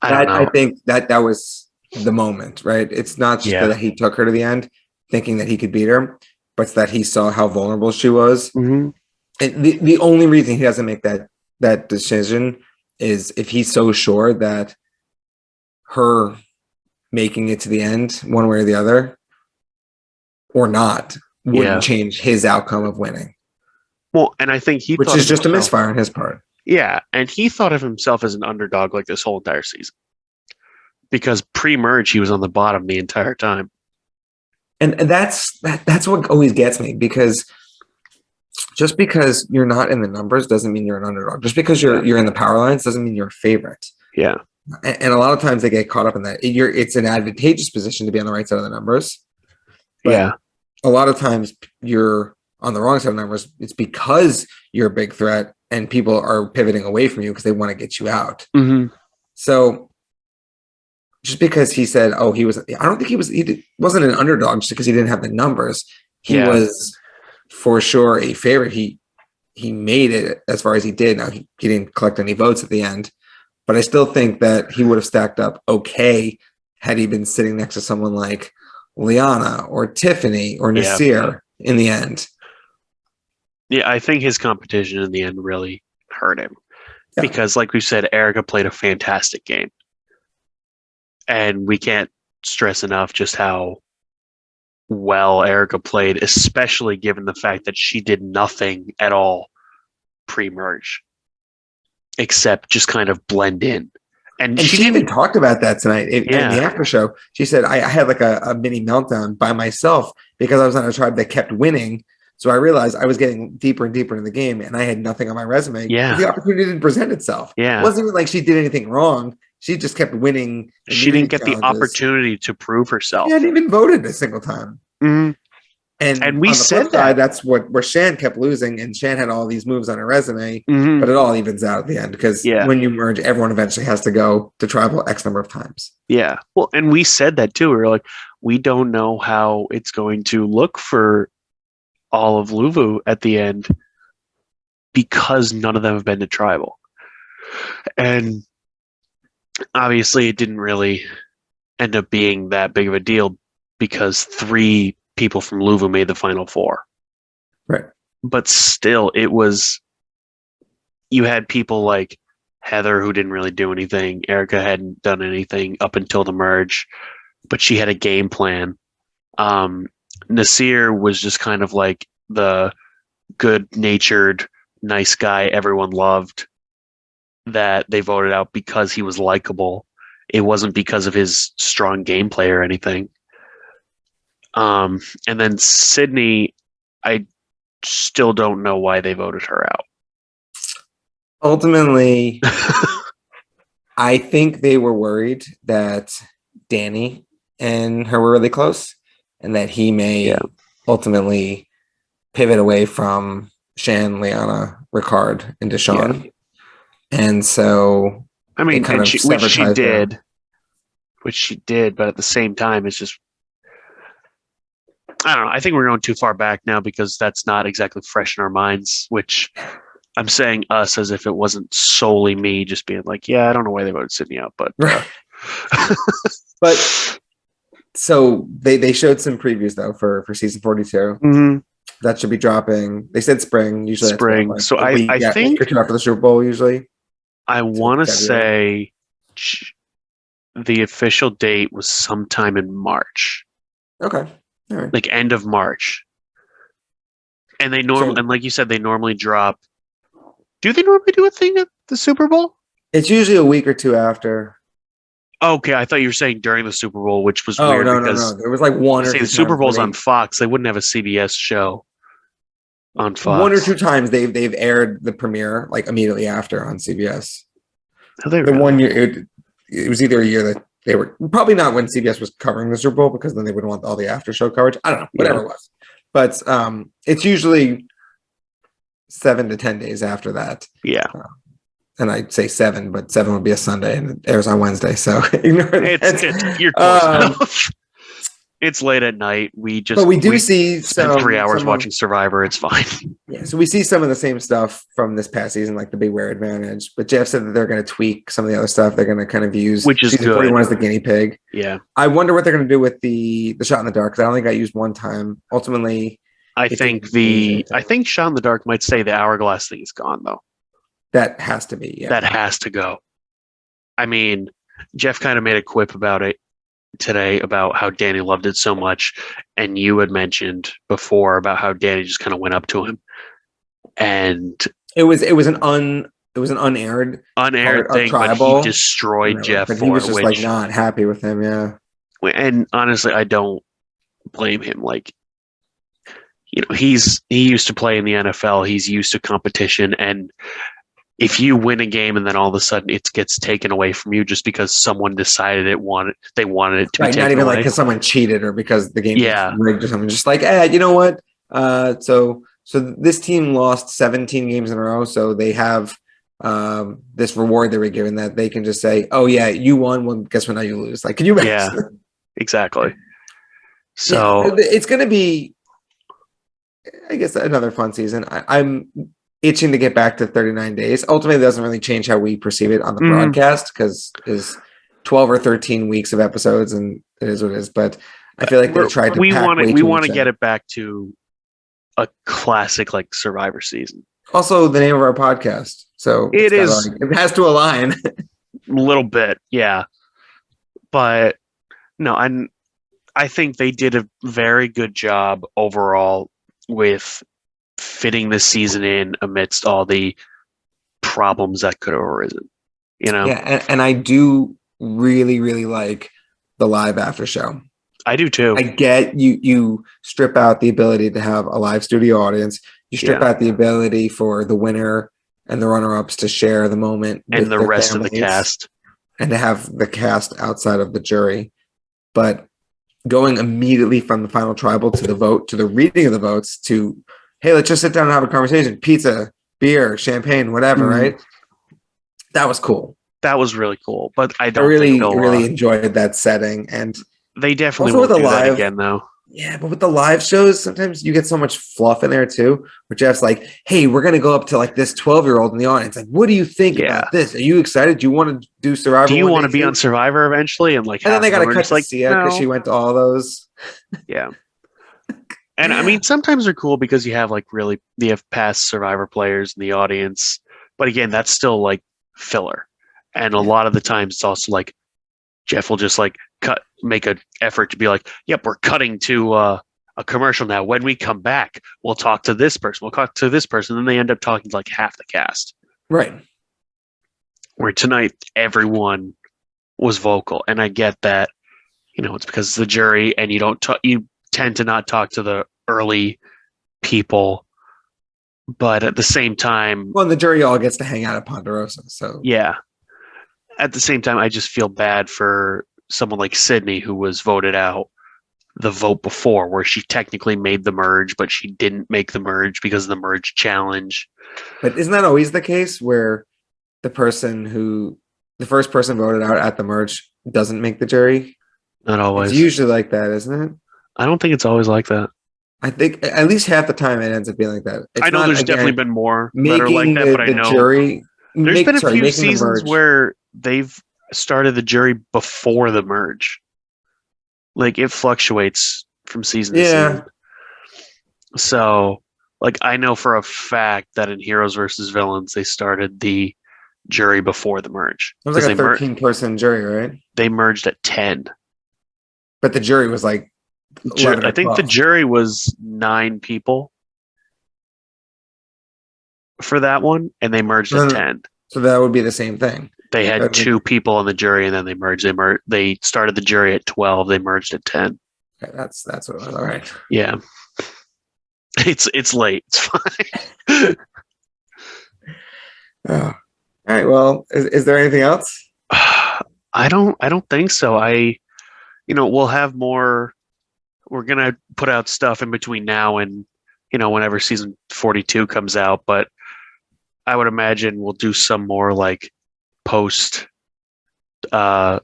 S1: I don't know.
S3: I think that was the moment, right? It's not just that he took her to the end thinking that he could beat her, but it's that he saw how vulnerable she was.
S1: Mm-hmm.
S3: And the only reason he doesn't make that decision is if he's so sure that her making it to the end, one way or the other, or not, wouldn't change his outcome of winning.
S1: Well, and I think he
S3: which
S1: thought
S3: is just
S1: himself,
S3: a misfire on his part.
S1: Yeah, and he thought of himself as an underdog like this whole entire season. Because pre-merge, he was on the bottom the entire time.
S3: And that's what always gets me, because just because you're not in the numbers doesn't mean you're an underdog. Just because you're in the power lines doesn't mean you're a favorite.
S1: Yeah.
S3: And a lot of times they get caught up in that. It's an advantageous position to be on the right side of the numbers. But a lot of times you're on the wrong side of numbers. It's because you're a big threat and people are pivoting away from you because they want to get you out.
S1: Mm-hmm.
S3: So just because he said, I don't think he wasn't an underdog just because he didn't have the numbers. He was for sure a favorite. He made it as far as he did. Now he didn't collect any votes at the end, but I still think that he would have stacked up okay had he been sitting next to someone like Liana or Tiffany or Nasir in the end.
S1: Yeah, I think his competition in the end really hurt him because, like we said, Erika played a fantastic game. And we can't stress enough just how well Erika played, especially given the fact that she did nothing at all pre-merge, except just kind of blend in. And
S3: she even talked about that tonight in the after show. She said, I had like a mini meltdown by myself because I was on a tribe that kept winning. So I realized I was getting deeper and deeper in the game and I had nothing on my resume.
S1: Yeah.
S3: The opportunity didn't present itself.
S1: Yeah.
S3: It wasn't even like she did anything wrong. She just kept winning.
S1: She didn't get the opportunity to prove herself.
S3: She hadn't even voted a single time.
S1: Mm-hmm.
S3: And
S1: we said that.
S3: That's where Shan kept losing, and Shan had all these moves on her resume,
S1: mm-hmm.
S3: but it all evens out at the end because when you merge, everyone eventually has to go to tribal X number of times.
S1: Yeah. Well, and we said that too. We were like, we don't know how it's going to look for all of Luvu at the end because none of them have been to tribal. And obviously it didn't really end up being that big of a deal because 3 people from Luvu made the final 4.
S3: Right.
S1: But still, you had people like Heather who didn't really do anything. Erika hadn't done anything up until the merge, but she had a game plan. Nasir was just kind of like the good-natured, nice guy everyone loved that they voted out because he was likable. It wasn't because of his strong gameplay or anything. And then Sydney, I still don't know why they voted her out.
S3: Ultimately, I think they were worried that Danny and her were really close and that he may ultimately pivot away from Shan, Liana, Ricard, and Deshawn. Yeah. And so,
S1: I mean, which she did, but at the same time, it's just, I don't know. I think we're going too far back now because that's not exactly fresh in our minds, which I'm saying us as if it wasn't solely me just being like, yeah, I don't know why they voted Sydney out, but.
S3: But so they showed some previews though for season 42.
S1: Mm-hmm.
S3: That should be dropping. They said spring. Usually
S1: spring. So I think
S3: after the Super Bowl usually.
S1: I want to say the official date was sometime in March.
S3: Okay. All right.
S1: Like end of March. And they normally, and like you said, they normally drop. Do they normally do a thing at the Super Bowl?
S3: It's usually a week or two after.
S1: Okay, I thought you were saying during the Super Bowl, which was weird because
S3: there was like one or two
S1: the Super Bowl's on Fox. They wouldn't have a CBS show on Fox.
S3: 1 or 2 times they've aired the premiere like immediately after on CBS.
S1: The
S3: 1 year it was either a year that they were probably not when CBS was covering the Super Bowl because then they wouldn't want all the after show coverage. I don't know, whatever it was. But it's usually 7 to 10 days after that.
S1: Yeah.
S3: And I'd say 7, but 7 would be a Sunday and it airs on Wednesday. So ignore
S1: it. You're close enough. It's late at night. We
S3: see
S1: spend 3 hours watching Survivor. It's fine.
S3: Yeah, so we see some of the same stuff from this past season, like the Big Wear Advantage. But Jeff said that they're going to tweak some of the other stuff. They're going to kind of use
S1: which is
S3: season
S1: good.
S3: 41 as the guinea pig.
S1: Yeah,
S3: I wonder what they're going to do with the shot in the dark. Because I only got used one time. Ultimately,
S1: I think Sean in the Dark might say the hourglass thing is gone though.
S3: That has to be, yeah.
S1: That has to go. I mean, Jeff kind of made a quip about it today about how Danny loved it so much, and you had mentioned before about how Danny just kind of went up to him, and
S3: it was an unaired
S1: thing, but he destroyed Jeff.
S3: But he was just like not happy with him, yeah.
S1: And honestly, I don't blame him. Like, you know, he used to play in the NFL. He's used to competition, and if you win a game and then all of a sudden it gets taken away from you just because someone decided they wanted it to be taken
S3: not even
S1: away.
S3: Like because someone cheated or because the game
S1: was
S3: rigged or something. Just like, you know what? So this team lost 17 games in a row, so they have this reward they were given that they can just say, "Oh yeah, you won. Well, guess what? Now you lose." Like, can you imagine?
S1: Yeah, exactly. So
S3: it's going to be, I guess, another fun season. I'm itching to get back to 39 days. Ultimately, it doesn't really change how we perceive it on the broadcast because it's 12 or 13 weeks of episodes, and it is what it is. But I feel like they tried to. We
S1: want to get it back to a classic like Survivor season.
S3: Also, the name of our podcast, so
S1: it is.
S3: It has to align
S1: a little bit, yeah. But no, I think they did a very good job overall with fitting the season in amidst all the problems that could have arisen. You know,
S3: yeah, and I do really, really like the live after show.
S1: I do too.
S3: I get you strip out the ability to have a live studio audience. You strip out the ability for the winner and the runner-ups to share the moment
S1: and the rest of the cast,
S3: and to have the cast outside of the jury. But going immediately from the final tribal to the vote, to the reading of the votes, to, hey, let's just sit down and have a conversation. Pizza, beer, champagne, whatever, right? That was cool.
S1: That was really cool. But I
S3: really enjoyed that setting. And
S1: they definitely won't do that again, though.
S3: Yeah, but with the live shows, sometimes you get so much fluff in there, too, where Jeff's like, hey, we're going to go up to like this 12-year-old in the audience. Like, what do you think about this? Are you excited? Do you want to do Survivor?
S1: Do you want to be on Survivor eventually? And
S3: then they got to cut to Sia because she went to all those.
S1: Yeah. And I mean, sometimes they're cool because you have past Survivor players in the audience. But again, that's still like filler. And a lot of the times it's also like Jeff will just like make an effort to be like, yep, we're cutting to a commercial now. When we come back, we'll talk to this person. We'll talk to this person. And then they end up talking to like half the cast.
S3: Right.
S1: Where tonight, everyone was vocal. And I get that, you know, it's because it's the jury and you tend to not talk to the early people. But at the same time...
S3: Well, the jury all gets to hang out at Ponderosa, so...
S1: Yeah. At the same time, I just feel bad for someone like Sydney, who was voted out the vote before, where she technically made the merge, but she didn't make the merge because of the merge challenge.
S3: But isn't that always the case where the first person voted out at the merge doesn't make the jury?
S1: Not always.
S3: It's usually like that, isn't it?
S1: I don't think it's always like that.
S3: I think at least half the time it ends up being like that.
S1: I know there's definitely been more that are like that, but I know there's been a few seasons where they've started the jury before the merge. Like, it fluctuates from season to season. So, like, I know for a fact that in Heroes versus Villains, they started the jury before the merge.
S3: It was like a 13-person jury, right?
S1: They merged at 10.
S3: But the jury was like 11
S1: I think the jury was 9 people for that one, and they merged at 10.
S3: So that would be the same thing.
S1: They had 2 people on the jury, and then they merged. They started the jury at 12. They merged at 10.
S3: Okay, that's what it was. All right.
S1: Yeah. It's late. It's fine.
S3: Oh. All right. Well, is there anything else?
S1: I don't think so. We'll have more. We're gonna put out stuff in between now and whenever season 42 comes out, but I would imagine we'll do some more like post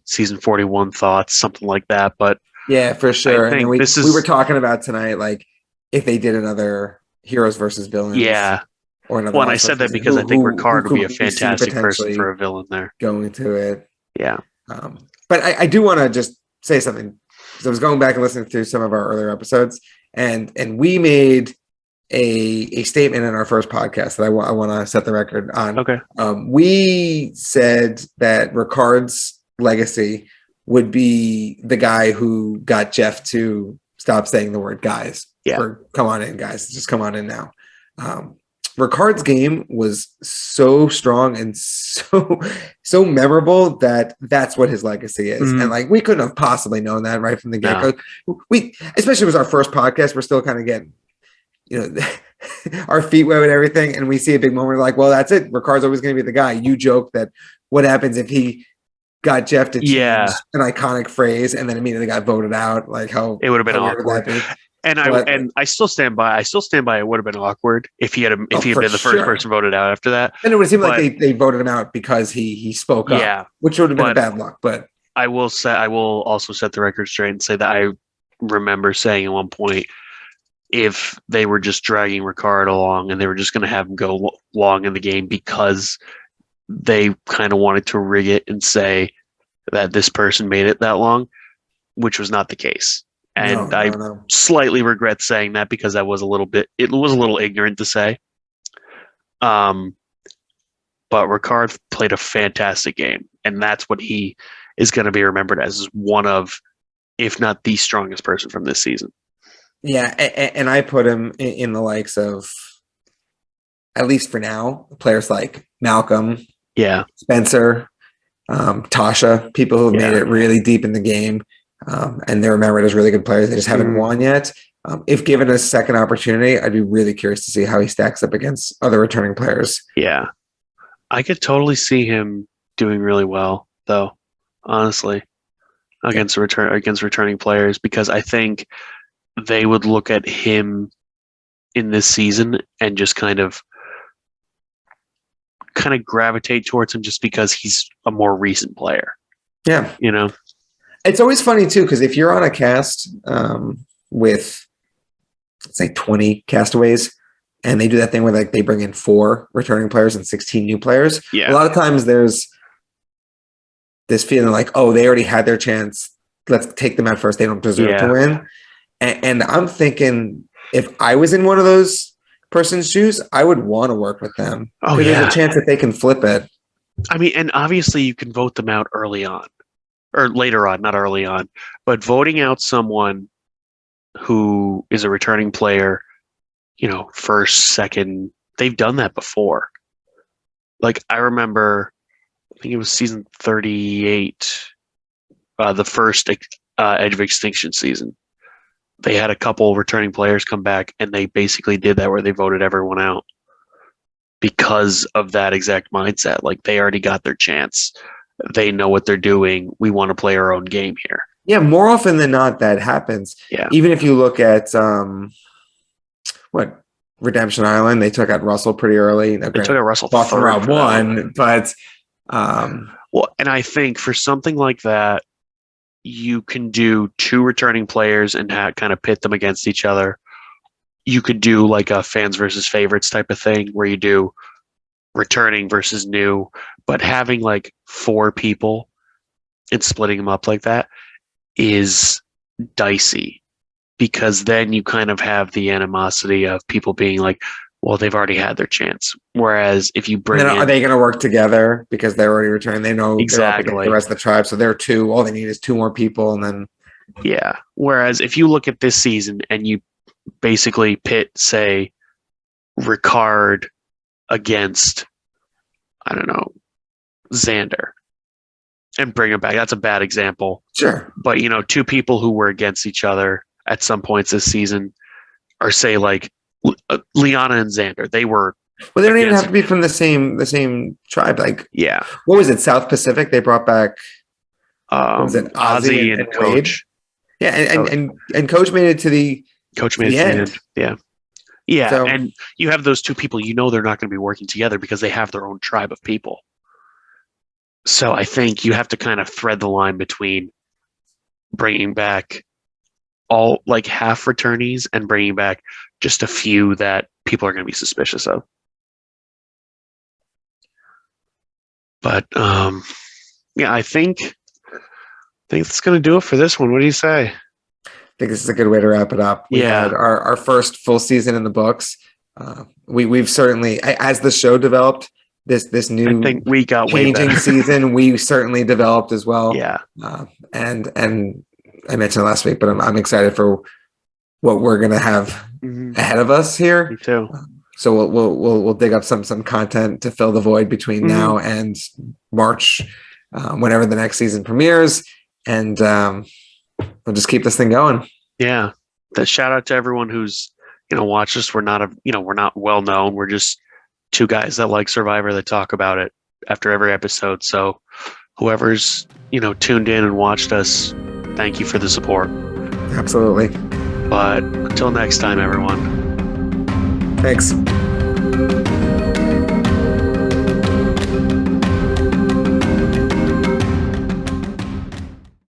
S1: season 41 thoughts, something like that. But
S3: yeah, for sure. We were talking about tonight, like if they did another Heroes versus Villains.
S1: Yeah.
S3: Or another.
S1: Well, and I said that because I think Ricard would be a fantastic person for a villain there.
S3: Going to it.
S1: Yeah.
S3: But I do want to just say something. So I was going back and listening through some of our earlier episodes, and we made a statement in our first podcast that I want to set the record on.
S1: Okay.
S3: We said that Ricard's legacy would be the guy who got Jeff to stop saying the word guys.
S1: Yeah.
S3: Or come on in, guys. Just come on in now. Ricard's game was so strong and so memorable that that's what his legacy is.
S1: Mhm.
S3: And like we couldn't have possibly known that right from the get-go. We, especially with our first podcast, we're still kind of getting, our feet wet and everything, and we see a big moment, we're like, well, that's it. Ricard's always going to be the guy. You joke that what happens if he got Jeff to change an iconic phrase and then immediately got voted out? Like how
S1: it would have been awkward. And I still stand by. It would have been awkward if he had been the first person voted out after that.
S3: And it would seem like they voted him out because he spoke up, which would have been a bad luck. But
S1: I will also set the record straight and say that I remember saying at one point, if they were just dragging Ricard along and they were just going to have him go long in the game because they kind of wanted to rig it and say that this person made it that long, which was not the case. And I slightly regret saying that because it was a little ignorant to say. But Ricard played a fantastic game, and that's what he is going to be remembered as, is one of, if not the strongest person from this season.
S3: Yeah, and I put him in the likes of, at least for now, players like Malcolm, Spencer, Tasha, people who have made it really deep in the game. And they're remembered as really good players. They just haven't won yet. If given a second opportunity, I'd be really curious to see how he stacks up against other returning players.
S1: Yeah. I could totally see him doing really well, though, honestly, against returning players, because I think they would look at him in this season and just kind of gravitate towards him just because he's a more recent player.
S3: Yeah.
S1: It's
S3: always funny too, because if you're on a cast with, let's say, 20 castaways, and they do that thing where like they bring in 4 returning players and 16 new players, a lot of times there's this feeling like, oh, they already had their chance. Let's take them out first. They don't deserve to win. And I'm thinking, if I was in one of those person's shoes, I would want to work with them. Because there's a chance that they can flip it.
S1: I mean, and obviously you can vote them out early on. Or later on, not early on, but voting out someone who is a returning player, first, second, they've done that before. Like, I remember, I think it was season 38, the first Edge of Extinction season. They had a couple returning players come back, and they basically did that where they voted everyone out because of that exact mindset. Like, they already got their chance. They know what they're doing. We want to play our own game here.
S3: Yeah, more often than not, that happens.
S1: Yeah.
S3: Even if you look at Redemption Island, they took out Russell pretty early.
S1: They took out Russell
S3: for round one, but
S1: well, and I think for something like that, you can do 2 returning players and kind of pit them against each other. You could do like a fans versus favorites type of thing where you do returning versus new, but having like 4 people and splitting them up like that is dicey, because then you kind of have the animosity of people being like, well, they've already had their chance. Whereas if you bring
S3: are they going to work together because they're already returning? They know
S1: exactly
S3: the rest of the tribe, so they're 2. All they need is 2 more people, and then
S1: Whereas if you look at this season and you basically pit, say, Ricard against, I don't know, Xander, and bring him back. That's a bad example.
S3: Sure.
S1: But, 2 people who were against each other at some points this season, or say like Liana and Xander, they were.
S3: Well, they don't even have to be from the same tribe. Like, what was it? South Pacific. They brought back. What was it?
S1: Ozzy and Coach.
S3: Yeah, and Coach made it to the.
S1: Coach made it to the end. Yeah. Yeah, so, and you have those 2 people, they're not going to be working together because they have their own tribe of people. So I think you have to kind of thread the line between bringing back all like half returnees and bringing back just a few that people are going to be suspicious of. But I think that's going to do it for this one. What do you say?
S3: think this is a good way to wrap it up. We had our first full season in the books. We've certainly, as the show developed, this new
S1: I think we got
S3: changing season, we certainly developed as well.
S1: Yeah.
S3: And I mentioned last week, but I'm excited for what we're gonna have ahead of us here.
S1: Me too.
S3: So we'll dig up some content to fill the void between now and March, whenever the next season premieres, and we'll just keep this thing going.
S1: Yeah. Shout out to everyone who's watched us. We're not we're not well known. We're just two guys that like Survivor that talk about it after every episode. So whoever's tuned in and watched us, thank you for the support.
S3: Absolutely.
S1: But until next time, everyone.
S3: Thanks.